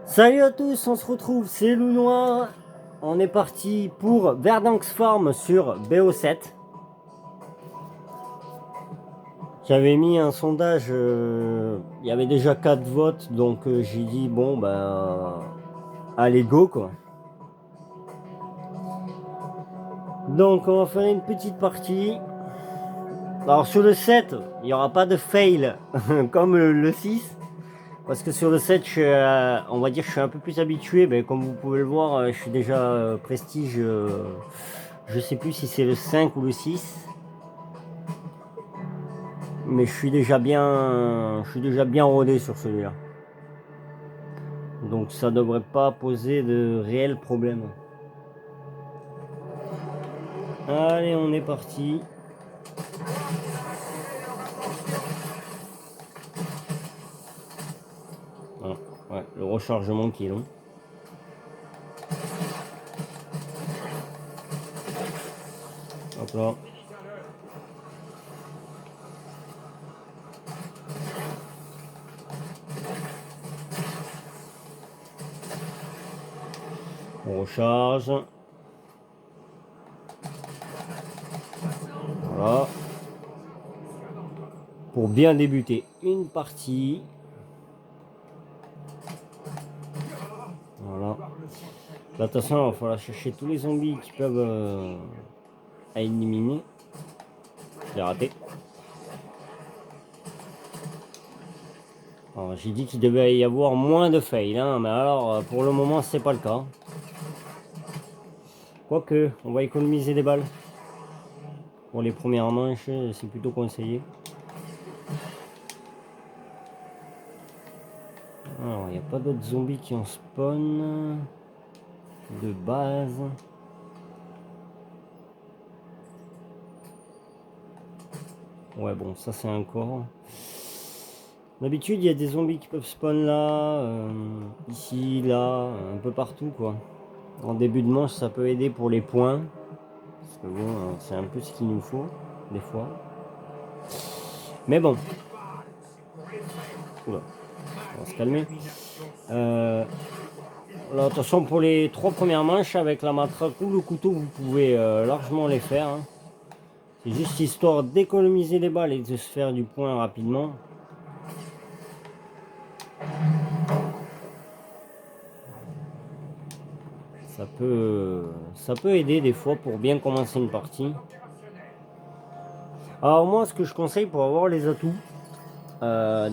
Salut à tous, on se retrouve, c'est Loup Noir. On est parti pour Verdansk Farm sur BO7. J'avais mis un sondage, il y avait déjà 4 votes, donc j'ai dit bon ben allez go quoi. Donc on va faire une petite partie. Alors sur le 7, il n'y aura pas de fail comme le 6. Parce que sur le 7, on va dire que je suis un peu plus habitué. Ben, comme vous pouvez le voir, je suis déjà prestige. Je sais plus si c'est le 5 ou le 6. Mais je suis déjà bien rodé sur celui-là. Donc ça devrait pas poser de réels problèmes. Allez, on est parti. Voilà. Ouais, le rechargement qui est long. Hop là. On recharge. Voilà. Pour bien débuter une partie. Voilà. Là, attention, il va falloir chercher tous les zombies qui peuvent à éliminer. Je l'ai raté. Alors, j'ai dit qu'il devait y avoir moins de fails, hein, mais alors pour le moment c'est pas le cas. Quoique, on va économiser des balles. Pour les premières manches, c'est plutôt conseillé. Alors, il n'y a pas d'autres zombies qui en spawn de base. Ouais, bon, ça c'est un corps. D'habitude, il y a des zombies qui peuvent spawn là, ici, là, un peu partout, quoi. En début de manche, ça peut aider pour les points. Parce que bon, c'est un peu ce qu'il nous faut, des fois. Mais bon. Oula, on va se calmer. Alors, attention, pour les 3 premières manches, avec la matraque ou le couteau, vous pouvez largement les faire. Hein. C'est juste histoire d'économiser les balles et de se faire du point rapidement. Ça peut aider des fois pour bien commencer une partie. Alors moi, ce que je conseille pour avoir les atouts,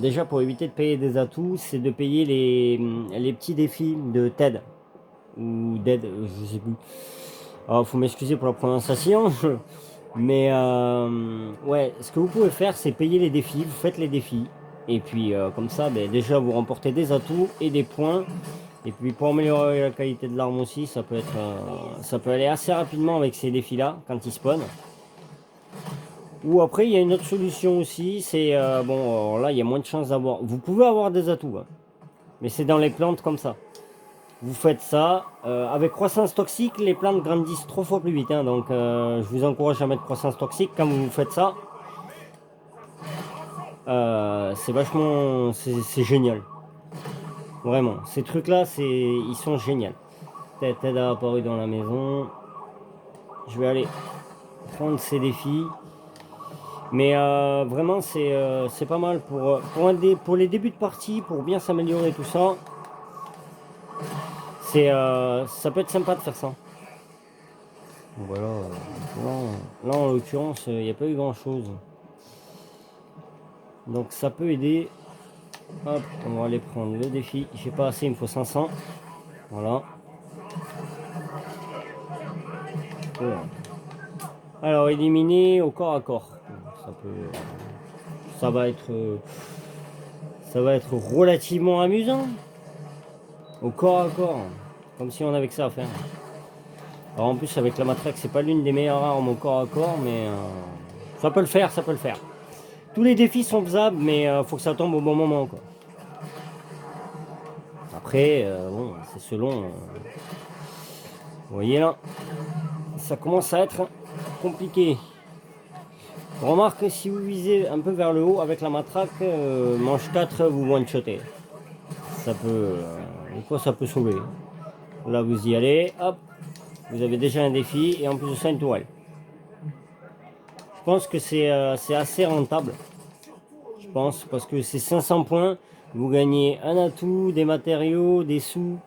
déjà pour éviter de payer des atouts, c'est de payer les petits défis de TED. Ou DED, je sais plus. Alors, faut m'excuser pour la prononciation. Mais ouais, ce que vous pouvez faire, c'est payer les défis. Vous faites les défis. Et puis comme ça, ben, déjà vous remportez des atouts et des points. Et puis pour améliorer la qualité de l'arme aussi, ça peut aller assez rapidement avec ces défis-là quand ils spawnent. Ou après, il y a une autre solution aussi. C'est bon, alors là, il y a moins de chances d'avoir. Vous pouvez avoir des atouts, hein, mais c'est dans les plantes comme ça. Vous faites ça. Avec croissance toxique, les plantes grandissent 3 fois plus vite. Hein, donc je vous encourage à mettre croissance toxique quand vous faites ça. C'est vachement... C'est génial. Vraiment. Ces trucs-là, ils sont géniaux. Ted a apparu dans la maison. Je vais aller prendre ces défis. Mais vraiment, c'est pas mal pour les débuts de partie, pour bien s'améliorer tout ça. Ça peut être sympa de faire ça. Voilà. Là en l'occurrence, il n'y a pas eu grand chose. Donc ça peut aider. Hop, on va aller prendre le défi. J'ai pas assez, il me faut 500. Voilà. Alors éliminer au corps à corps. Ça va être relativement amusant. Au corps à corps. Comme si on avait que ça à faire. Alors en plus avec la matraque, c'est pas l'une des meilleures armes au corps à corps, mais ça peut le faire, ça peut le faire. Tous les défis sont faisables, mais faut que ça tombe au bon moment, quoi. Après, bon, c'est selon. Vous voyez là, ça commence à être compliqué. Remarque, si vous visez un peu vers le haut avec la matraque, manche 4, vous one-shotez. ça peut sauver. Là, vous y allez, hop, vous avez déjà un défi et en plus de ça, une tourelle. Je pense que c'est assez rentable. Je pense, parce que c'est 500 points, vous gagnez un atout, des matériaux, des sous.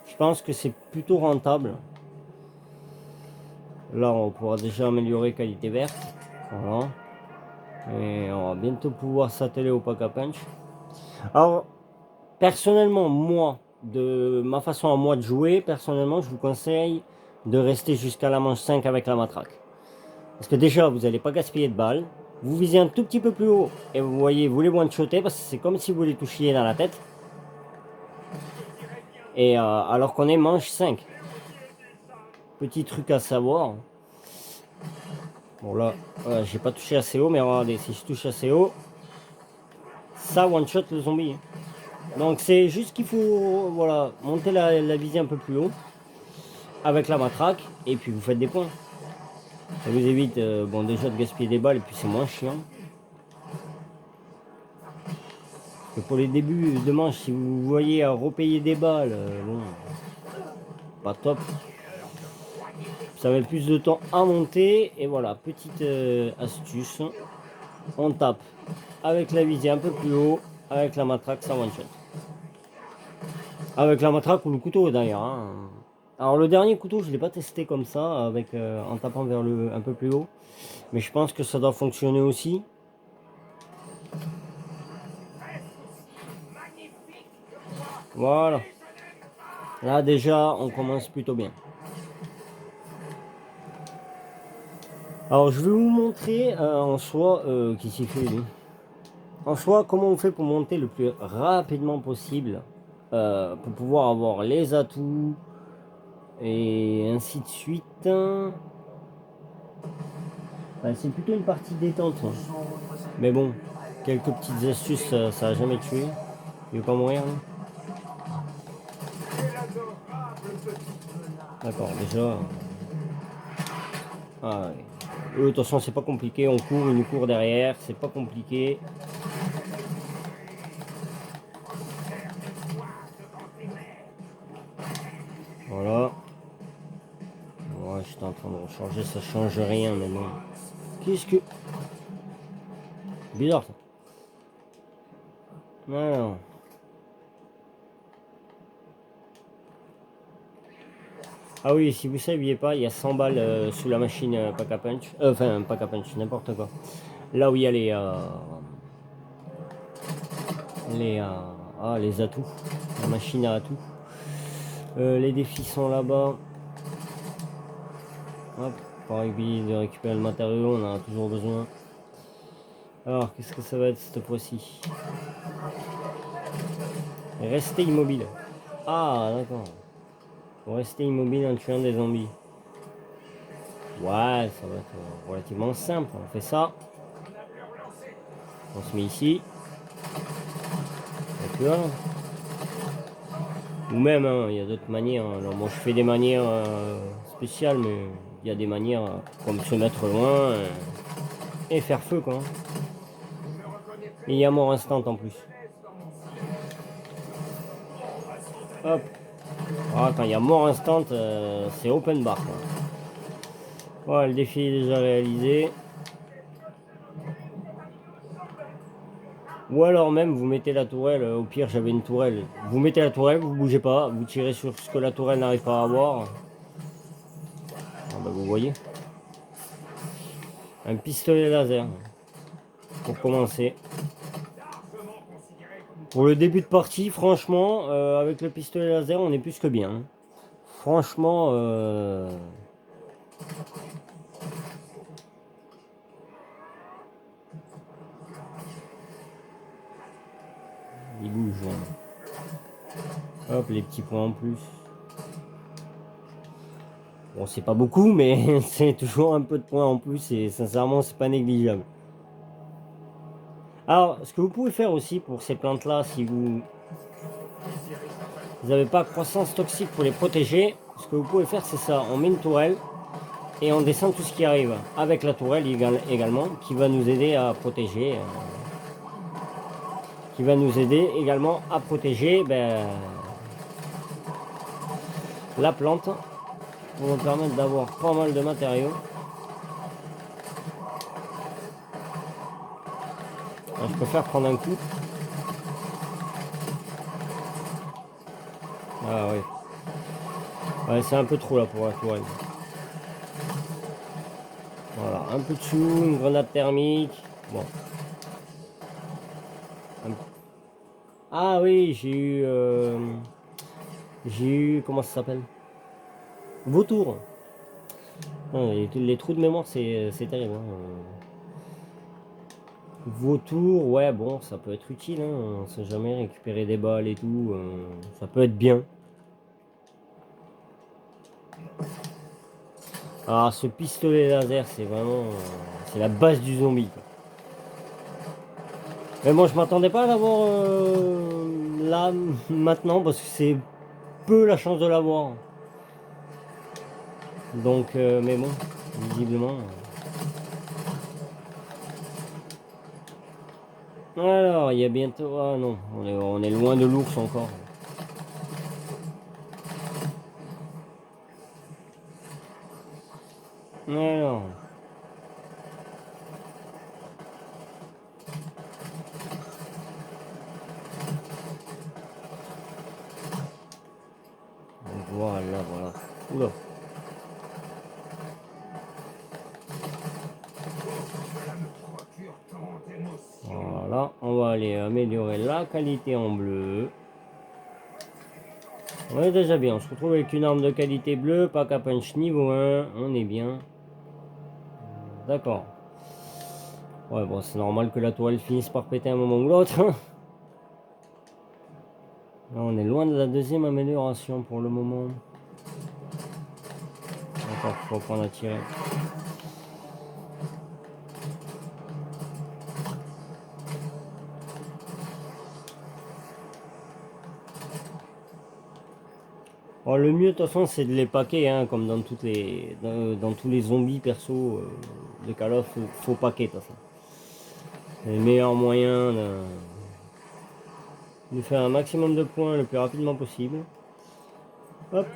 Je pense que c'est plutôt rentable. Là, on pourra déjà améliorer qualité verte. Voilà. Et on va bientôt pouvoir s'atteler au pack à punch. Alors, personnellement, moi, de ma façon à moi de jouer, personnellement, je vous conseille de rester jusqu'à la manche 5 avec la matraque. Parce que déjà, vous n'allez pas gaspiller de balles. Vous visez un tout petit peu plus haut et vous voyez, vous les one-shotter parce que c'est comme si vous les touchiez dans la tête. Et alors qu'on est manche 5. Petit truc à savoir. Bon là, j'ai pas touché assez haut, mais regardez, si je touche assez haut, ça one-shot le zombie. Donc c'est juste qu'il faut voilà, monter la visée un peu plus haut avec la matraque et puis vous faites des points. Ça vous évite bon, déjà de gaspiller des balles et puis c'est moins chiant. Parce que pour les débuts de manche, si vous voyez à repayer des balles, bon, pas top. Ça met plus de temps à monter et voilà, petite astuce. On tape avec la visée un peu plus haut, avec la matraque, ça one shot. Avec la matraque ou le couteau d'ailleurs. Hein. Alors le dernier couteau, je ne l'ai pas testé comme ça, avec en tapant vers le un peu plus haut. Mais je pense que ça doit fonctionner aussi. Voilà. Là déjà, on commence plutôt bien. Alors je vais vous montrer en soi, qui s'y fait lui. En soi, comment on fait pour monter le plus rapidement possible, pour pouvoir avoir les atouts et ainsi de suite. C'est plutôt une partie détente. Hein. Mais bon, quelques petites astuces, ça a jamais tué. Il veut pas mourir. D'accord, déjà. Ah, ouais. Eux, de toute façon, c'est pas compliqué. On court, ils nous courent derrière. C'est pas compliqué. Voilà. Ouais, j'étais en train de recharger, ça change rien, mais bon. Qu'est-ce que. Bizarre ça. Alors. Ah oui, si vous saviez pas, il y a 100 balles sous la machine pack à punch. Enfin, pack à punch, n'importe quoi. Là où il y a les atouts. La machine à atouts. Les défis sont là-bas. Hop, pareil, de récupérer le matériau, on en a toujours besoin. Alors, qu'est-ce que ça va être cette fois-ci? Rester immobile. Ah, d'accord. Faut rester immobile en tuant des zombies. Ouais, ça va être relativement simple. On fait ça. On se met ici. D'accord. Ou même, hein, il y a d'autres manières. Alors, moi, je fais des manières spéciales, mais il y a des manières comme se mettre loin et faire feu, quoi. Et il y a mort instant en plus. Hop. Ah, quand il y a mort instant, c'est open bar. Quoi. Voilà, le défi est déjà réalisé. Ou alors même, vous mettez la tourelle. Au pire, j'avais une tourelle. Vous mettez la tourelle, vous bougez pas. Vous tirez sur ce que la tourelle n'arrive pas à avoir. Ah, bah, vous voyez. Un pistolet laser. Pour commencer. Pour le début de partie, franchement, avec le pistolet laser, on est plus que bien. Franchement, il bouge. Hop, les petits points en plus. Bon, c'est pas beaucoup, mais c'est toujours un peu de points en plus et sincèrement, c'est pas négligeable. Alors, ce que vous pouvez faire aussi pour ces plantes-là, si vous n'avez pas croissance toxique pour les protéger, ce que vous pouvez faire, c'est ça. On met une tourelle et on descend tout ce qui arrive avec la tourelle également, qui va nous aider à protéger. qui va nous aider également à protéger la plante pour nous permettre d'avoir pas mal de matériaux. Alors, je préfère prendre un coup. Ah oui. Ouais, c'est un peu trop là pour la tourelle. Voilà, un peu de chou, une grenade thermique. Bon. Ah oui, j'ai eu, comment ça s'appelle? Vautour. Les trous de mémoire, c'est terrible. Hein. Vautour, ouais, bon, ça peut être utile. Hein. On sait jamais récupérer des balles et tout. Ça peut être bien. Alors, ce pistolet laser, c'est vraiment, c'est la base du zombie, quoi. Mais bon, je m'attendais pas à l'avoir là maintenant parce que c'est peu la chance de l'avoir. Donc, mais bon, visiblement. Alors, il y a bientôt. Ah non, on est loin de l'ours encore. Alors. Voilà, voilà. Oula. Voilà, on va aller améliorer la qualité en bleu. On est déjà bien, on se retrouve avec une arme de qualité bleue, pack à punch niveau 1, on est bien. D'accord. Ouais, bon, c'est normal que la toile finisse par péter un moment ou l'autre. Là, on est loin de la deuxième amélioration pour le moment. D'accord, faut prendre à tirer. Bon, le mieux de toute façon c'est de les paquer, hein, comme dans dans tous les zombies perso de Call of, faut paquer de toute façon. C'est le meilleur moyen de faire un maximum de points le plus rapidement possible. Hop.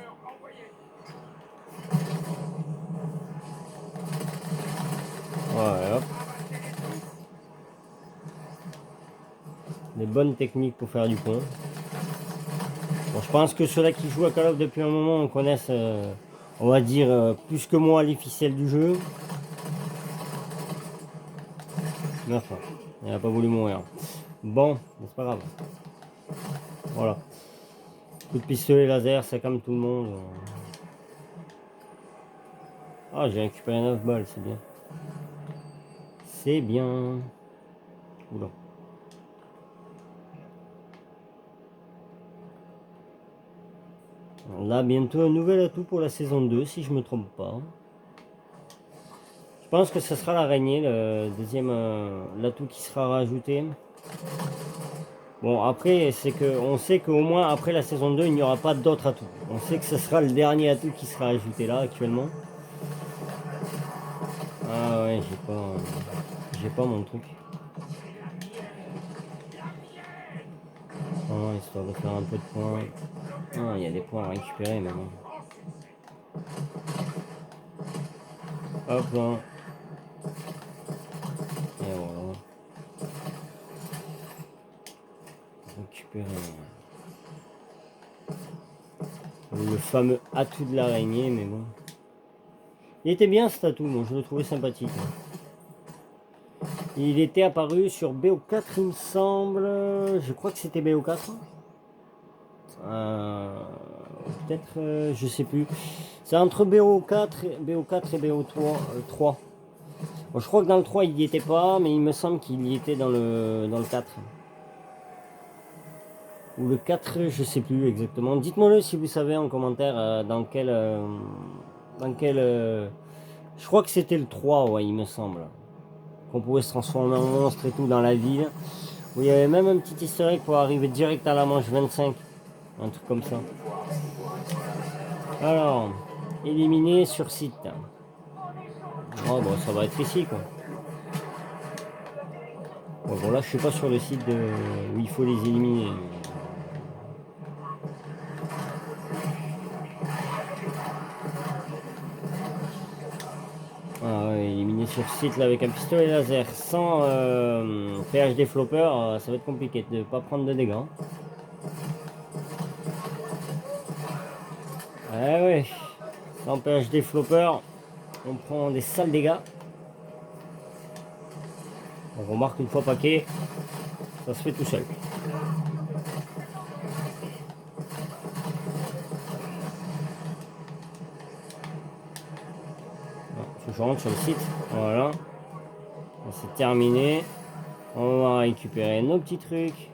Ouais, hop. Des bonnes techniques pour faire du point. Bon, je pense que ceux-là qui jouent à Call of depuis un moment connaissent, on va dire, plus que moi les ficelles du jeu. Mais enfin, il n'a pas voulu mourir. Bon, c'est pas grave. Voilà. Coup de pistolet laser, ça calme tout le monde. Ah, j'ai récupéré 9 balles, c'est bien. C'est bien. Oula. Là, bientôt un nouvel atout pour la saison 2, si je me trompe pas. Je pense que ce sera l'araignée, le deuxième l'atout qui sera rajouté. Bon, après, c'est que on sait qu'au moins après la saison 2, il n'y aura pas d'autres atouts. On sait que ce sera le dernier atout qui sera ajouté là actuellement. Ah ouais, j'ai pas mon truc. Oh, histoire de faire un peu de points. Ah, il y a des points à récupérer maintenant. Hop là. Et voilà. Récupérer le fameux atout de l'araignée, mais bon. Il était bien cet atout, moi je le trouvais sympathique. Il était apparu sur BO4 il me semble. Je crois que c'était BO4. Peut-être, je sais plus. C'est entre BO4 et BO3. Bon, je crois que dans le 3 il n'y était pas, mais il me semble qu'il y était dans le 4. Ou le 4, je sais plus exactement. Dites-moi-le si vous savez en commentaire dans quel... je crois que c'était le 3, ouais, il me semble. Qu'on pouvait se transformer en monstre et tout dans la ville. Où il y avait même un petit historique pour arriver direct à la manche 25. Un truc comme ça. Alors, éliminer sur site. Oh bon, ça va être ici quoi. Bon là je suis pas sur le site où il faut les éliminer. Ah ouais, éliminer sur site là avec un pistolet laser sans PhD flopper, ça va être compliqué de ne pas prendre de dégâts. Ah ouais, sans PhD flopper, on prend des sales dégâts. On remarque une fois paquet, ça se fait tout seul. Je rentre sur le site, voilà. C'est terminé. On va récupérer nos petits trucs.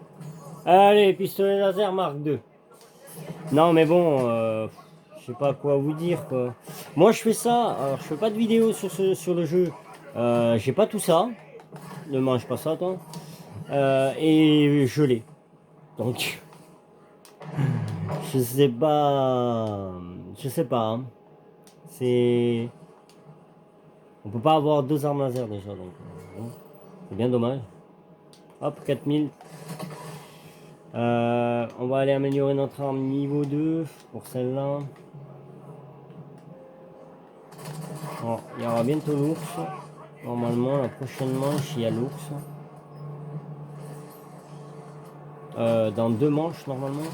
Allez, pistolet laser marque 2. Non mais bon, je sais pas quoi vous dire quoi. Moi je fais ça, alors je fais pas de vidéo sur le jeu. J'ai pas tout ça. Ne mange pas ça toi. Et je l'ai. Donc je sais pas. Je sais pas. Hein. C'est. On peut pas avoir 2 armes laser déjà donc. Bon, c'est bien dommage. Hop, 4000. On va aller améliorer notre arme niveau 2 pour celle-là. Oh, il y aura bientôt l'ours. Normalement, la prochaine manche, il y a l'ours. Dans 2 manches, normalement.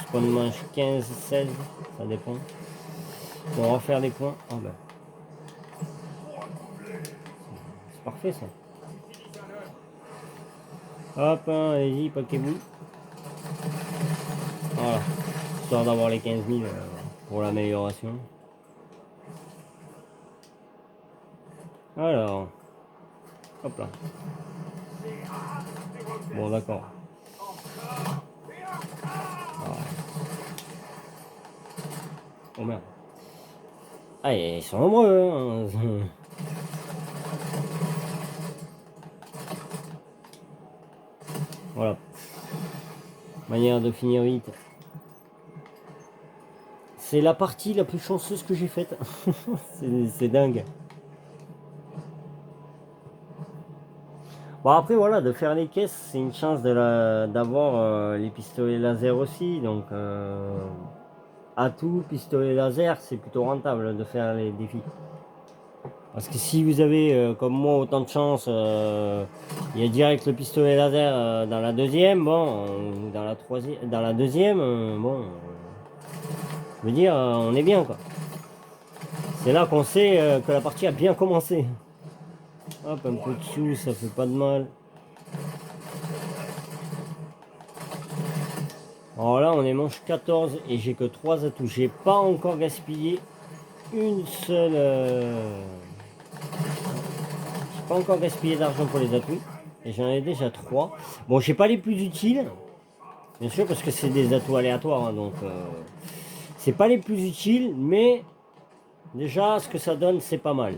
Spawn manche 15, 16, ça dépend. On va faire des points. Ah ben. C'est parfait ça. Hop, hein, allez-y, paquez-vous. Voilà. Histoire d'avoir les 15 000 pour l'amélioration. Alors. Hop là. Bon, d'accord. Ah. Oh merde. Ah, ils sont nombreux. Hein. Voilà. Manière de finir vite. C'est la partie la plus chanceuse que j'ai faite. C'est dingue. Bon après voilà, de faire les caisses, c'est une chance d'avoir les pistolets laser aussi. Donc atout, pistolet laser, c'est plutôt rentable de faire les défis. Parce que si vous avez comme moi autant de chance, il y a direct le pistolet laser dans la deuxième, bon, dans la troisième, dans la deuxième, bon, je veux dire, on est bien quoi. C'est là qu'on sait que la partie a bien commencé. Hop, un peu de sous, ça fait pas de mal. Alors là, on est manche 14 et j'ai que 3 atouts. J'ai pas encore gaspillé une seule. J'ai pas encore gaspillé d'argent pour les atouts. Et j'en ai déjà 3. Bon, j'ai pas les plus utiles. Bien sûr, parce que c'est des atouts aléatoires. Hein, donc, c'est pas les plus utiles. Mais déjà, ce que ça donne, c'est pas mal.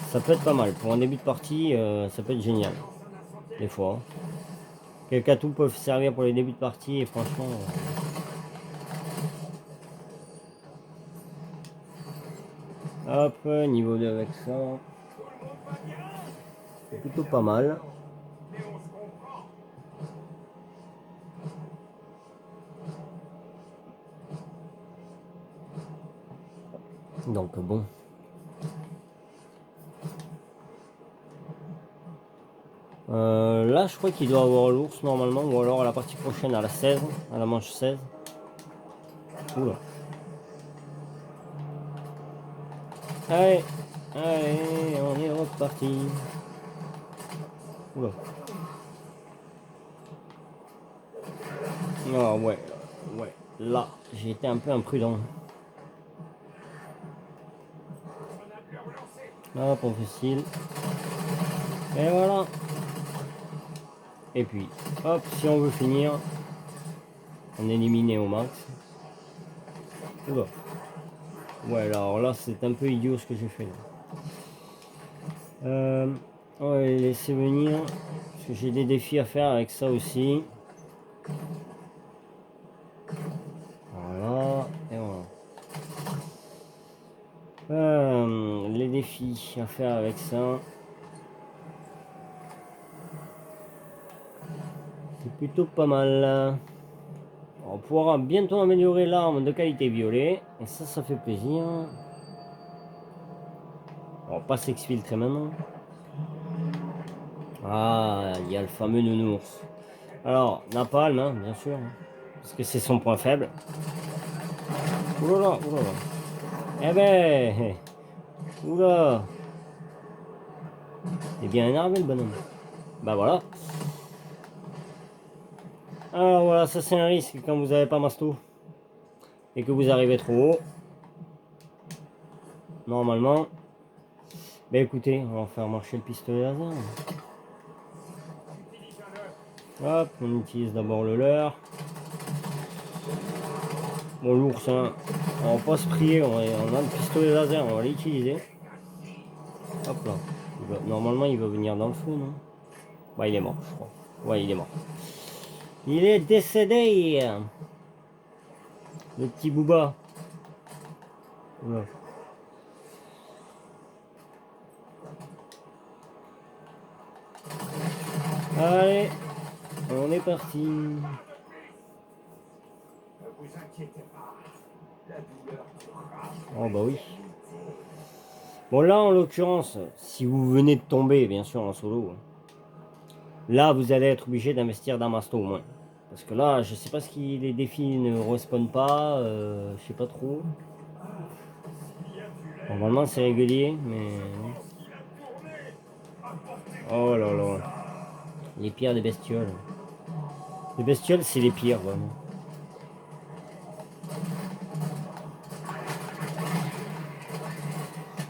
Ça peut être pas mal. Pour un début de partie, ça peut être génial. Des fois. Hein. Quelques atouts peuvent servir pour les débuts de partie. Et franchement. Hop, niveau 2 avec ça. C'est plutôt pas mal. Donc bon. Là je crois qu'il doit avoir l'ours normalement. Ou alors à la partie prochaine à la 16. À la manche 16. Oula. Allez. Allez, on est reparti. Oula. Ah ouais. Ouais. Là, j'ai été un peu imprudent. Hop, on facile. Et voilà. Et puis, hop, si on veut finir, on est éliminé au max. Oula. Ouais, alors là, c'est un peu idiot ce que j'ai fait. Là. On va les laisser venir. Parce que j'ai des défis à faire avec ça aussi. Voilà. Et voilà. Les défis à faire avec ça. C'est plutôt pas mal. On pourra bientôt améliorer l'arme de qualité violet. Et ça fait plaisir. On va pas s'exfiltrer maintenant. Ah, il y a le fameux nounours. Alors, napalm, hein, bien sûr. Parce que c'est son point faible. Oulala, oulala. Eh ben, oula. C'est bien énervé le bonhomme. Bah voilà. Alors voilà, ça c'est un risque quand vous avez pas masto. Et que vous arrivez trop haut. Normalement. Bah écoutez, on va faire marcher le pistolet laser. Hop, on utilise d'abord le leurre. Bon, l'ours, hein, on va pas se prier, on a le pistolet laser, on va l'utiliser. Hop là. Normalement, il va venir dans le feu, non? Bah, il est mort, je crois. Ouais, il est mort. Il est décédé. Le petit Booba. Oula. Allez, on est parti. Oh bah oui. Bon là en l'occurrence, si vous venez de tomber, bien sûr en solo, là vous allez être obligé d'investir dans Masto au moins. Parce que là, je sais pas si les défis ne respawnent pas, je sais pas trop. Normalement c'est régulier, mais... Oh là là. Les pires des bestioles. Les bestioles c'est les pires vraiment.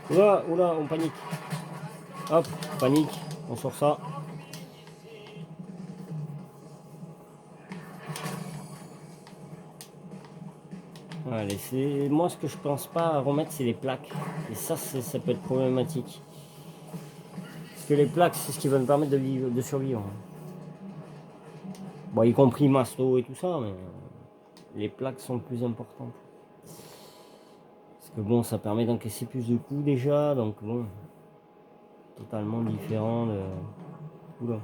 Oula, oula, on panique. Hop, panique, on sort ça. Allez, c'est moi ce que je pense pas à remettre, c'est les plaques. Et ça, ça peut être problématique. Parce que les plaques, c'est ce qui va me permettre de survivre. Bon, y compris masto et tout ça, mais les plaques sont plus importantes. Parce que bon, ça permet d'encaisser plus de coups déjà, donc bon, totalement différent de... Oula.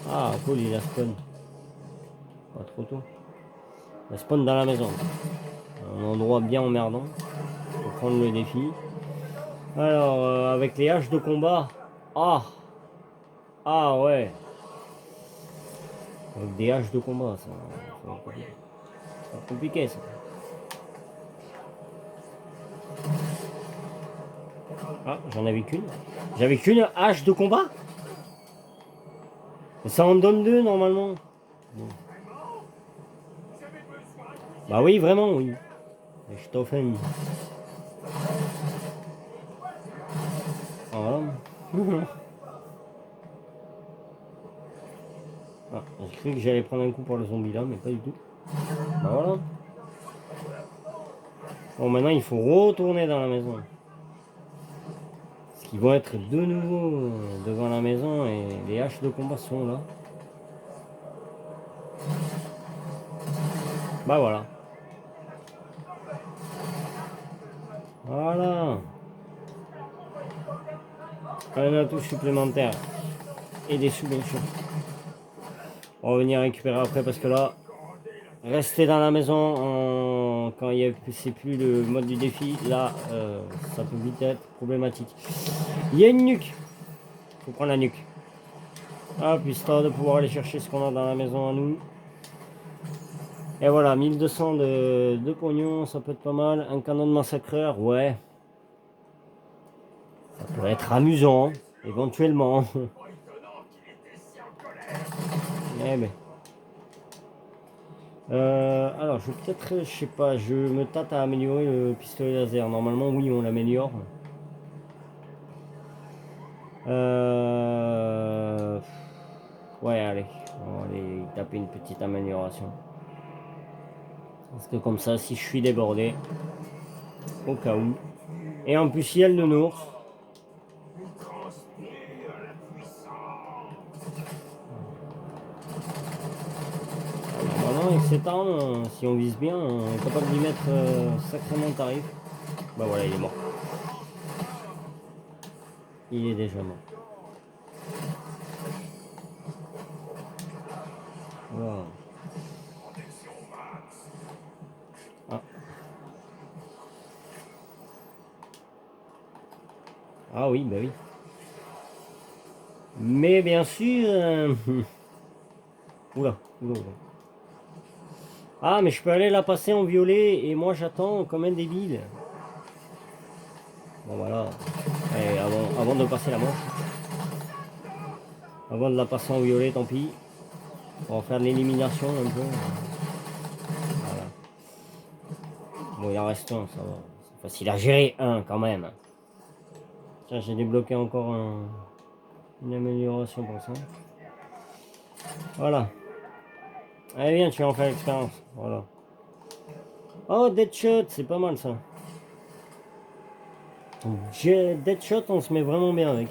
Ah, cool, il a spawn. Pas trop tôt. Il a spawn dans la maison. Un endroit bien emmerdant pour prendre le défi. Alors, avec les haches de combat. Ah! Ah ouais! Avec des haches de combat, ça va être compliqué ça. Ah, j'en avais qu'une. J'avais qu'une hache de combat? Ça en donne deux normalement. Bon. Bah oui, vraiment, oui. Je t'offense. Voilà. Ah, j'ai cru que j'allais prendre un coup pour le zombie là, mais pas du tout. Bah voilà. Bon, maintenant il faut retourner dans la maison. Parce qu'ils vont être de nouveau devant la maison et les haches de combat sont là. Bah voilà. Voilà. Un atout supplémentaire. Et des sous bien sûr. On va venir récupérer après parce que là, rester dans la maison quand c'est plus le mode du défi, là, ça peut vite être problématique. Il y a une nuque. Faut prendre la nuque. Ah, puis histoire de pouvoir aller chercher ce qu'on a dans la maison à nous. Et voilà, 1200 de pognon, ça peut être pas mal. Un canon de massacreur, ouais. Ça peut être amusant, éventuellement. Eh ben. Alors, je vais peut-être, je sais pas, je me tâte à améliorer le pistolet laser. Normalement, oui, on l'améliore. Ouais, allez, on va aller taper une petite amélioration. Parce que comme ça, si je suis débordé, au cas où. Et en plus, il y a le nounours. Normalement, avec cette arme, si on vise bien, on est capable d'y mettre sacrément tarif. Bah voilà, il est mort. Il est déjà mort. déjà. Ah. Ah oui, bah oui. Mais bien sûr... Oula, oula, oula. Ah, mais je peux aller la passer en violet et moi j'attends comme un débile. Bon voilà. Allez, avant de passer la manche. Avant de la passer en violet, tant pis. On va faire de l'élimination un peu. Voilà. Bon, il en reste un, ça va. C'est facile à gérer, un quand même. Tiens, j'ai débloqué encore une amélioration pour ça. Voilà. Allez, viens, tu vas en faire l'expérience. Voilà. Oh, Deadshot, c'est pas mal ça. Deadshot, on se met vraiment bien avec.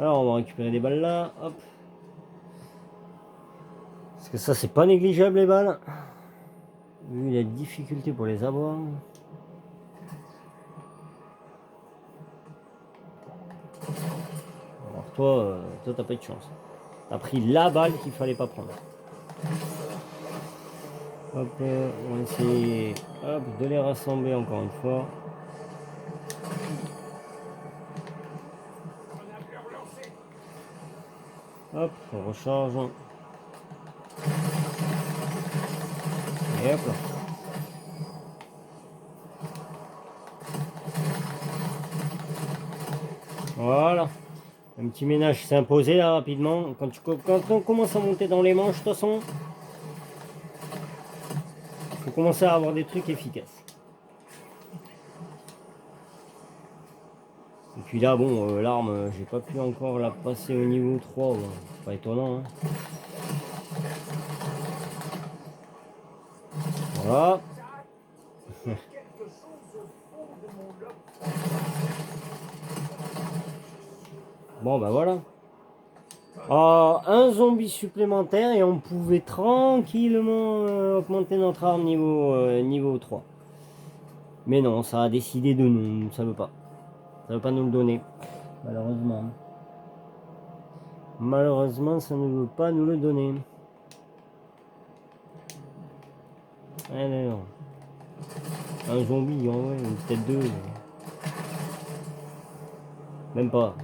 Alors, on va récupérer des balles là. Hop. Parce que ça, c'est pas négligeable les balles. Vu la difficulté pour les avoir. Alors, toi, t'as pas eu de chance. T'as pris la balle qu'il fallait pas prendre. Hop, on va essayer hop, de les rassembler encore une fois. Hop, on recharge. Et hop là. Voilà. Un petit ménage s'est imposé là rapidement. Quand on commence à monter dans les manches, de toute façon, il faut commencer à avoir des trucs efficaces. Et puis là, bon, l'arme, j'ai pas pu encore la passer au niveau 3. Bon, c'est pas étonnant. Hein. Voilà. Bon, ben voilà. Un zombie supplémentaire et on pouvait tranquillement augmenter notre arme niveau 3. Mais non, ça a décidé de nous, ça veut pas. Ça veut pas nous le donner. Malheureusement. Malheureusement, ça ne veut pas nous le donner. Alors. Un zombie, en vrai, peut-être deux. Même pas.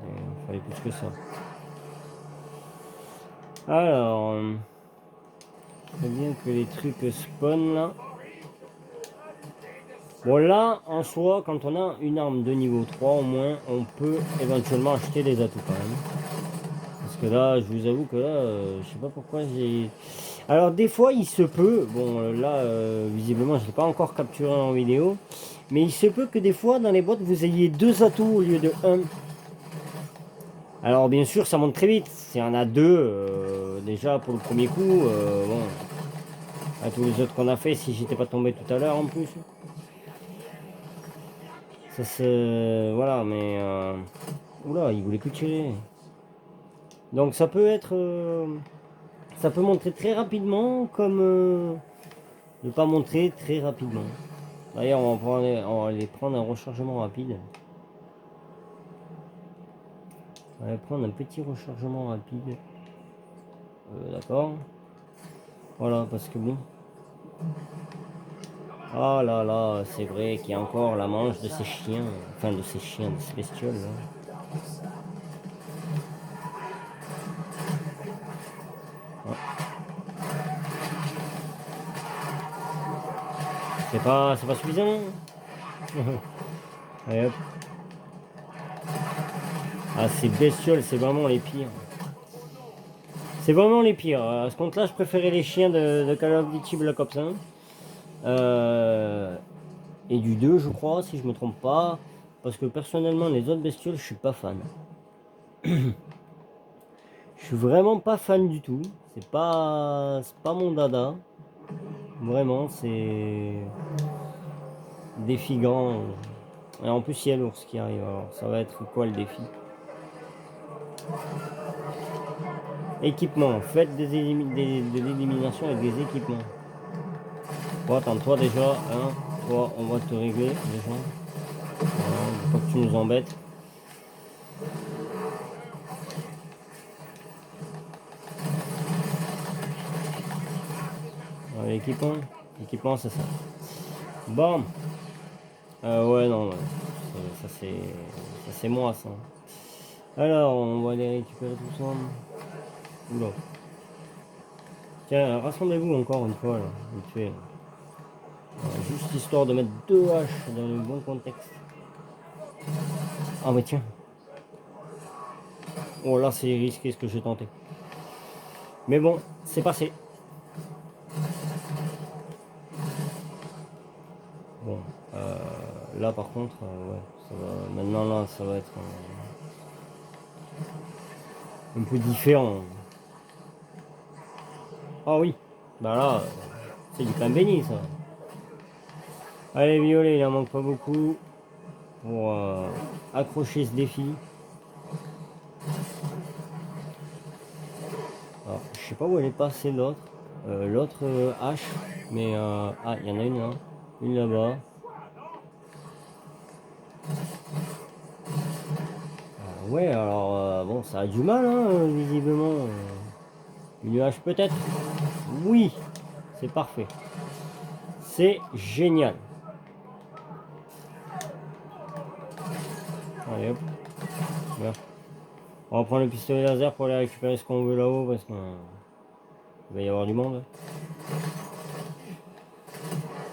Il fallait plus que ça. Alors. C'est bien que les trucs spawn là. Bon là, en soi, quand on a une arme de niveau 3 au moins, on peut éventuellement acheter des atouts quand même. Parce que là, je vous avoue que là, je sais pas pourquoi j'ai... Alors des fois, il se peut, bon là, visiblement, je l'ai pas encore capturé en vidéo, mais il se peut que des fois, dans les boîtes, vous ayez deux atouts au lieu de un. Alors bien sûr, ça monte très vite. S'il y en a deux, déjà pour le premier coup, bon, à tous les autres qu'on a fait, si j'étais pas tombé tout à l'heure en plus. Ça c'est... Voilà, mais... Oula, il voulait plus tirer. Donc ça peut être... Ça peut montrer très rapidement, comme... ne pas montrer très rapidement. D'ailleurs, on va aller prendre un rechargement rapide. On va aller prendre un petit rechargement rapide. D'accord. Voilà, parce que bon... Ah là là, c'est vrai qu'il y a encore la manche de ces chiens. Enfin, de ces chiens, de ces bestioles. Là. Ouais. C'est pas suffisant. Allez, hop. Ah, ces bestioles, c'est vraiment les pires. C'est vraiment les pires. À ce compte-là, je préférais les chiens de Call of Duty Black Ops 1. Et du 2, je crois, si je me trompe pas. Parce que personnellement, les autres bestioles, je suis pas fan. Je suis vraiment pas fan du tout. C'est pas mon dada. Vraiment, c'est défi grand. Et en plus, il y a l'ours qui arrive. Alors, ça va être quoi le défi? Équipement. Faites de l'élimination avec des équipements. Bon, attends, toi déjà, hein, toi, on va te régler déjà. Voilà, faut que tu nous embêtes. l'équipement. L'équipement, c'est ça. Bon. Ouais, non, ouais. Ça c'est moi, ça. Alors, on va aller récupérer tout ça. Oula. Tiens, rassemblez-vous encore une fois, là. Vite fait. Juste histoire de mettre 2 haches dans le bon contexte. Ah, mais tiens. Oh là, c'est risqué ce que j'ai tenté. Mais bon, c'est passé. Bon, là par contre, ouais, ça va, maintenant là, ça va être un peu différent. Ah oui, bah là, c'est du pain béni ça. Allez, violet, il en manque pas beaucoup pour accrocher ce défi. Alors, je sais pas où elle est passée l'autre. L'autre hache, mais ah, il y en a une là, une là-bas. Ouais, alors bon, ça a du mal, hein, visiblement. Une hache peut-être. Oui, c'est parfait. C'est génial. Allez hop. Voilà. On va prendre le pistolet laser pour aller récupérer ce qu'on veut là-haut parce qu'il va y avoir du monde.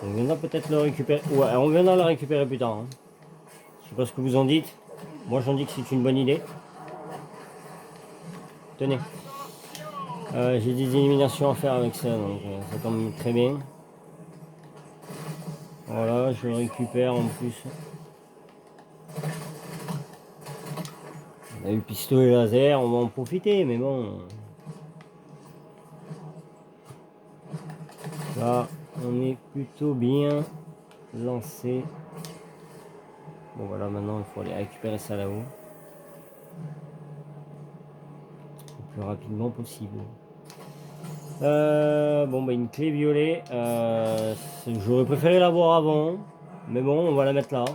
On viendra peut-être le récupérer. Ouais, on viendra le récupérer plus tard. Hein. Je sais pas ce que vous en dites. Moi j'en dis que c'est une bonne idée. Tenez. J'ai des éliminations à faire avec ça, donc ça tombe très bien. Voilà, je le récupère en plus. On a eu le pistolet laser, on va en profiter, mais bon. Là, on est plutôt bien lancé. Bon voilà, maintenant il faut aller récupérer ça là-haut. Le plus rapidement possible. Bon bah une clé violet. J'aurais préféré l'avoir avant. Mais bon, on va la mettre là.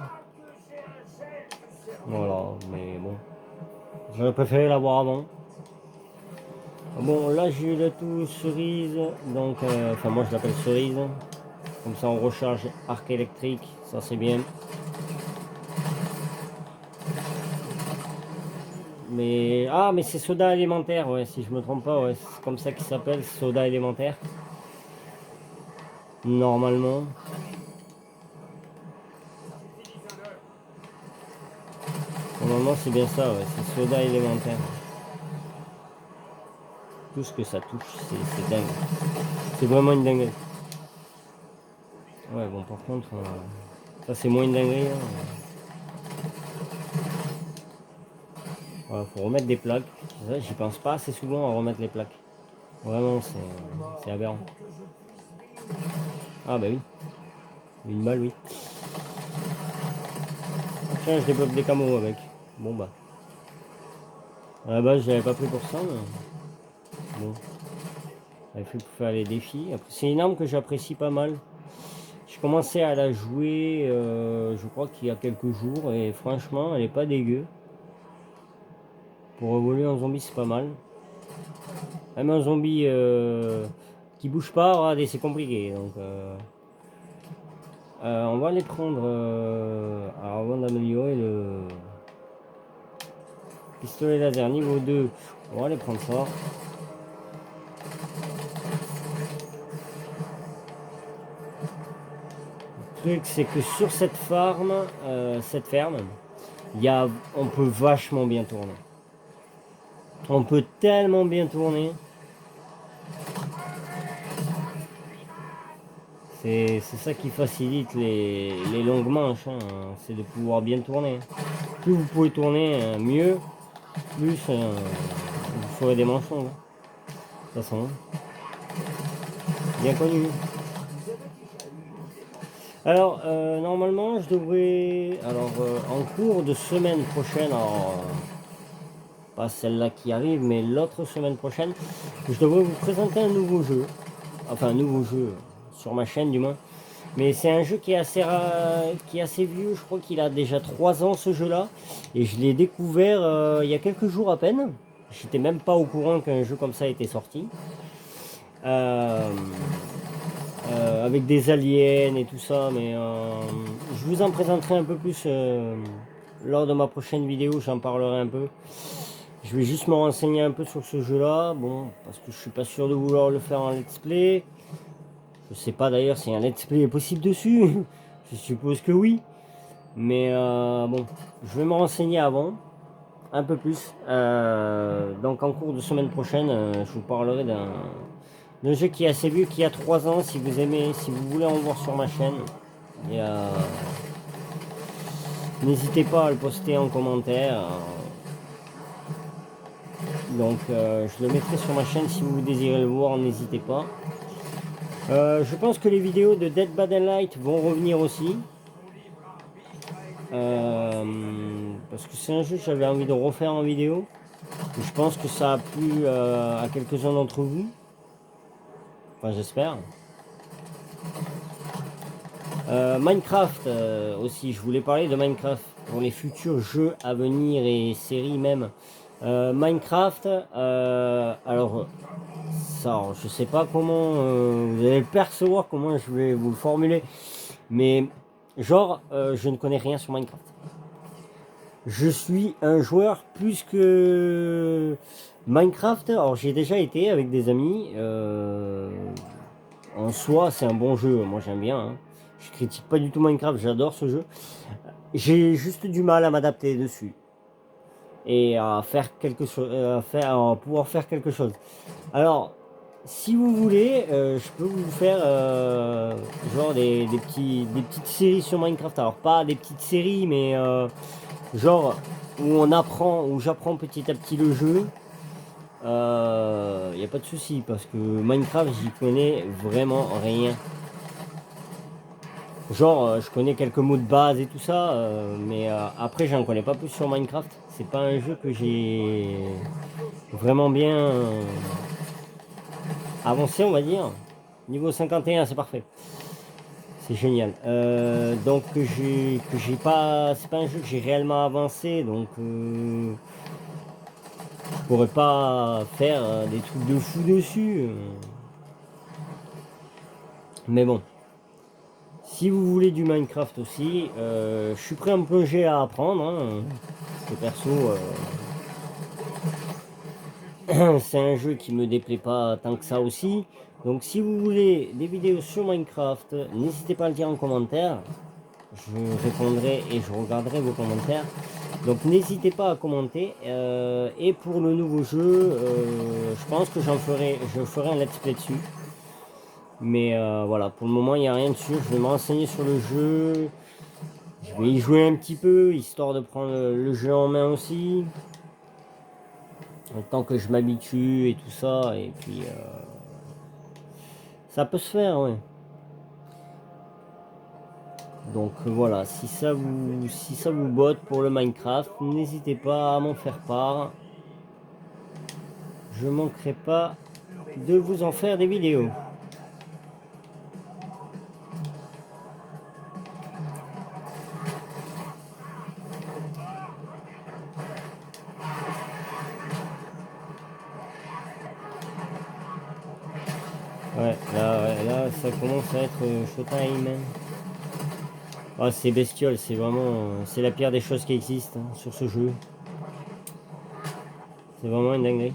Voilà, mais bon. J'aurais préféré l'avoir avant. Bon, là j'ai eu le tout cerise. Donc, enfin moi je l'appelle cerise. Comme ça on recharge arc électrique. Ça c'est bien. Mais ah, mais c'est soda élémentaire, ouais, si je me trompe pas, ouais, c'est comme ça qu'il s'appelle, soda élémentaire. Normalement. Normalement c'est bien ça, ouais, c'est soda élémentaire. Tout ce que ça touche, c'est dingue. C'est vraiment une dinguerie. Ouais, bon, par contre, ça c'est moins une dinguerie. Hein. Voilà, faut remettre des plaques. J'y pense pas assez souvent à remettre les plaques. Vraiment, c'est aberrant. Ah bah oui. Une balle, oui. Tiens, je développe des camos avec. Bon bah. À la base, je l'avais pas pris pour ça, mais bon. J'avais pris pour faire les défis. Après, c'est une arme que j'apprécie pas mal. J'ai commencé à la jouer, je crois qu'il y a quelques jours, et franchement, elle est pas dégueu. Pour évoluer en zombie, c'est pas mal. Même un zombie qui bouge pas, regardez, c'est compliqué. Donc, on va les prendre. Alors, avant d'améliorer le pistolet laser niveau 2, on va aller prendre ça. Le truc, c'est que sur cette ferme, on peut vachement bien tourner. On peut tellement bien tourner. C'est ça qui facilite les longues manches, hein, c'est de pouvoir bien tourner. Plus vous pouvez tourner, mieux, plus vous ferez des manches longues. De toute façon, bien connu. Alors, normalement, je devrais, en cours de semaine prochaine, pas celle-là qui arrive, mais l'autre semaine prochaine, je devrais vous présenter un nouveau jeu. Enfin, un nouveau jeu, sur ma chaîne du moins. Mais c'est un jeu qui est assez vieux, je crois qu'il a déjà 3 ans ce jeu-là. Et je l'ai découvert il y a quelques jours à peine. J'étais même pas au courant qu'un jeu comme ça était sorti. avec des aliens et tout ça, mais je vous en présenterai un peu plus lors de ma prochaine vidéo, j'en parlerai un peu. Je vais juste me renseigner un peu sur ce jeu là, bon, parce que je suis pas sûr de vouloir le faire en let's play. Je sais pas d'ailleurs si un let's play est possible dessus, je suppose que oui, mais bon, je vais me renseigner avant, un peu plus. Donc en cours de semaine prochaine, je vous parlerai d'un jeu qui est assez vieux, qui a 3 ans, si vous aimez, si vous voulez en voir sur ma chaîne. Et n'hésitez pas à le poster en commentaire. Donc je le mettrai sur ma chaîne si vous désirez le voir, n'hésitez pas. Je pense que les vidéos de Dead by Daylight vont revenir aussi. Parce que c'est un jeu que j'avais envie de refaire en vidéo. Et je pense que ça a plu à quelques-uns d'entre vous. Enfin j'espère. Minecraft aussi, je voulais parler de Minecraft pour les futurs jeux à venir et séries même. Minecraft, alors ça, je sais pas comment vous allez le percevoir, comment je vais vous le formuler, mais genre, je ne connais rien sur Minecraft. Je suis un joueur plus que Minecraft. Alors j'ai déjà été avec des amis. En soi, c'est un bon jeu. Moi, j'aime bien. Hein. Je critique pas du tout Minecraft. J'adore ce jeu. J'ai juste du mal à m'adapter dessus et à faire quelque chose, à pouvoir faire quelque chose. Alors, si vous voulez, je peux vous faire genre des petites séries sur Minecraft. Alors pas des petites séries, mais genre où j'apprends petit à petit le jeu. Il n'y a pas de souci parce que Minecraft, j'y connais vraiment rien. Genre, je connais quelques mots de base et tout ça, mais après, j'en connais pas plus sur Minecraft. C'est pas un jeu que j'ai vraiment bien avancé, on va dire. Niveau 51, c'est parfait. C'est génial. Donc que j'ai pas, c'est pas un jeu que j'ai réellement avancé, donc je pourrais pas faire des trucs de fou dessus. Mais bon. Si vous voulez du Minecraft aussi, je suis prêt à me plonger à apprendre. Hein. Parce que perso, c'est un jeu qui me déplaît pas tant que ça aussi. Donc si vous voulez des vidéos sur Minecraft, n'hésitez pas à le dire en commentaire. Je répondrai et je regarderai vos commentaires. Donc n'hésitez pas à commenter. Et pour le nouveau jeu, je pense que je ferai un let's play dessus. Mais voilà, pour le moment, il n'y a rien dessus. Je vais me renseigner sur le jeu. Je vais y jouer un petit peu, histoire de prendre le jeu en main aussi. Le temps que je m'habitue et tout ça. Et puis, ça peut se faire, ouais. Donc voilà, si ça vous botte pour le Minecraft, n'hésitez pas à m'en faire part. Je manquerai pas de vous en faire des vidéos. Ouais, là, ça commence à être showtime. Ah, c'est bestiole, c'est vraiment, c'est la pire des choses qui existent hein, sur ce jeu. C'est vraiment une dinguerie.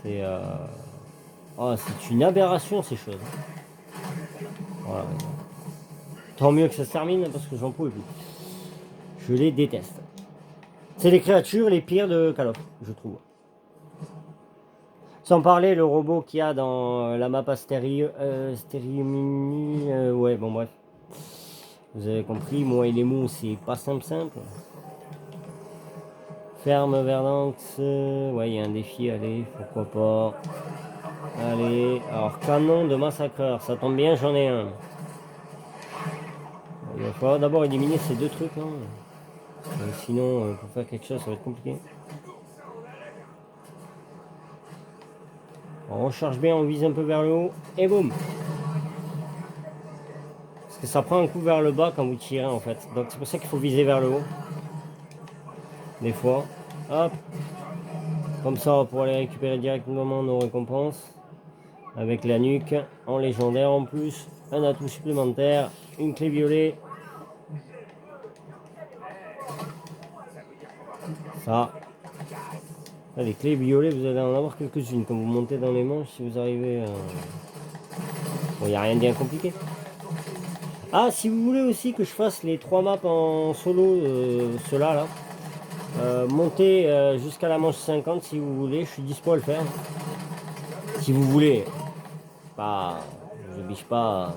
C'est c'est une aberration ces choses. Voilà. Tant mieux que ça se termine parce que j'en pouvais plus. Je les déteste. C'est les créatures les pires de Call of, je trouve. Sans parler le robot qu'il y a dans la map Astério Mini. Ouais, bon bref. Vous avez compris, moi et les mots, c'est pas simple. Ferme Verdanx. Ouais, il y a un défi, allez, pourquoi pas. Allez, alors canon de massacreur, ça tombe bien, j'en ai un. Il va falloir d'abord éliminer ces deux trucs là. Sinon, pour faire quelque chose, ça va être compliqué. On recharge bien, on vise un peu vers le haut, et boum. Parce que ça prend un coup vers le bas quand vous tirez en fait. Donc c'est pour ça qu'il faut viser vers le haut. Des fois. Hop. Comme ça, on va pouvoir les récupérer directement nos récompenses. Avec la nuque, en légendaire en plus. Un atout supplémentaire, une clé violet. Ça. Ah, les clés violets, vous allez en avoir quelques-unes quand vous montez dans les manches si vous arrivez. Bon, il n'y a rien de bien compliqué. Ah, si vous voulez aussi que je fasse les 3 maps en solo, ceux-là, là. Montez jusqu'à la manche 50 si vous voulez, je suis dispo à le faire. Si vous voulez. Pas. Je biche pas.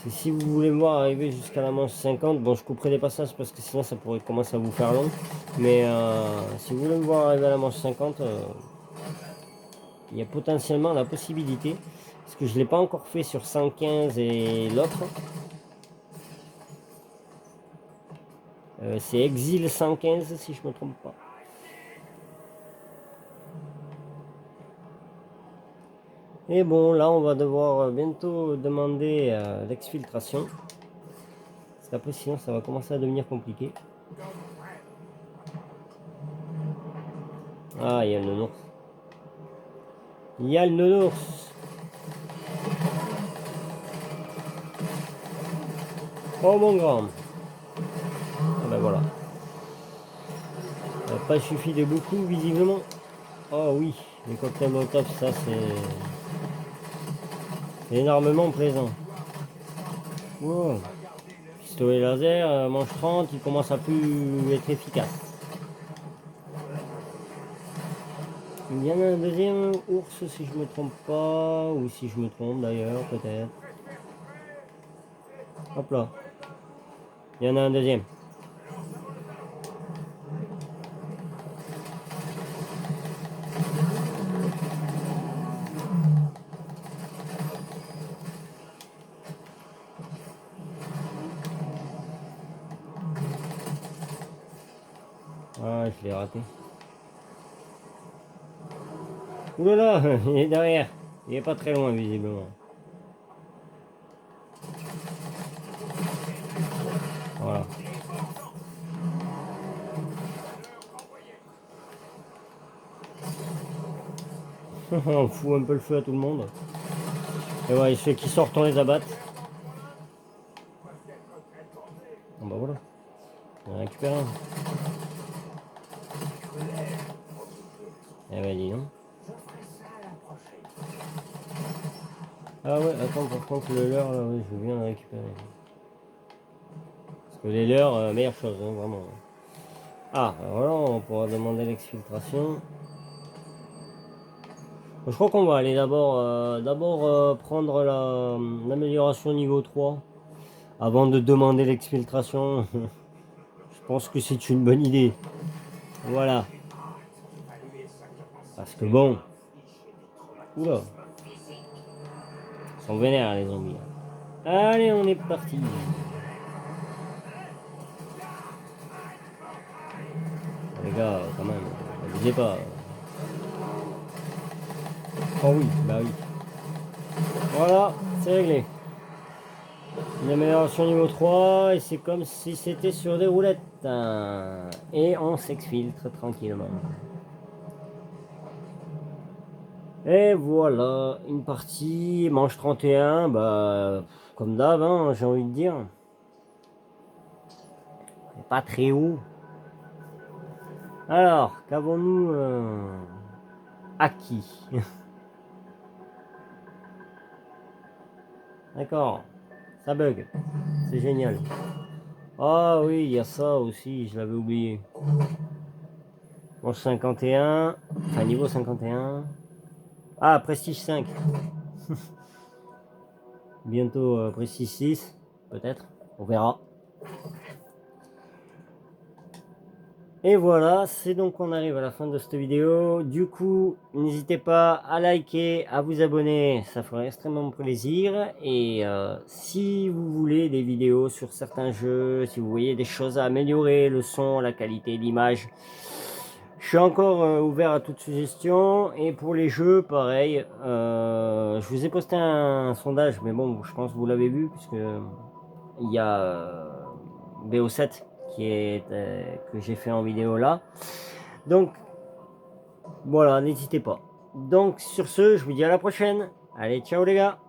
Si vous voulez me voir arriver jusqu'à la manche 50, bon je couperai des passages parce que sinon ça pourrait commencer à vous faire long. Mais si vous voulez me voir arriver à la manche 50, il y a potentiellement la possibilité. Parce que je ne l'ai pas encore fait sur 115 et l'autre. C'est Exil 115 si je ne me trompe pas. Et bon, là on va devoir bientôt demander l'exfiltration. Parce qu'après sinon ça va commencer à devenir compliqué. Ah, il y a le nounours. Il y a le nounours. Oh mon grand. Ah ben voilà. Ça n'a pas suffi de beaucoup visiblement. Oh oui, les cocktails Molotov, ça c'est énormément plaisant. Wow. Pistolet laser, manche 30, il commence à plus être efficace. Il y en a un deuxième ours si je me trompe pas, ou si je me trompe d'ailleurs, peut-être. Hop là. Il y en a un deuxième. Ah, je l'ai raté. Oulala, il est derrière. Il est pas très loin visiblement. Voilà. On fout un peu le feu à tout le monde. Et ouais, ceux qui sortent, on les abatte. Bon bah voilà. On a récupéré un. Eh ben dis donc. Ah ouais, attends, par contre le leurre là, oui, je veux bien le récupérer. Parce que les leurres, meilleure chose, hein, vraiment. Ah, voilà, on pourra demander l'exfiltration. Je crois qu'on va aller d'abord prendre l'amélioration niveau 3 avant de demander l'exfiltration. Je pense que c'est une bonne idée. Voilà. Parce que bon. Oula. Ils sont vénères les zombies. Allez, on est parti. Les gars, quand même, n'abusez pas. Oh oui, bah oui. Voilà, c'est réglé. Une amélioration niveau 3 et c'est comme si c'était sur des roulettes. Et on s'exfiltre tranquillement. Et voilà, une partie, manche 31, bah comme d'hab, hein, j'ai envie de dire. Pas très haut. Alors, qu'avons-nous acquis? D'accord, ça bug, c'est génial. Ah oui, il y a ça aussi, je l'avais oublié. Manche 51, enfin niveau 51. Ah, Prestige 5. Bientôt Prestige 6, peut-être, on verra. Et voilà, c'est donc qu'on arrive à la fin de cette vidéo. Du coup, n'hésitez pas à liker, à vous abonner, ça ferait extrêmement plaisir. Et si vous voulez des vidéos sur certains jeux, si vous voyez des choses à améliorer, le son, la qualité, l'image, je suis encore ouvert à toute suggestion. Et pour les jeux, pareil, je vous ai posté un sondage, mais bon, je pense que vous l'avez vu, puisque il y a BO7 que j'ai fait en vidéo là. Donc, voilà, n'hésitez pas. Donc, sur ce, je vous dis à la prochaine. Allez, ciao les gars.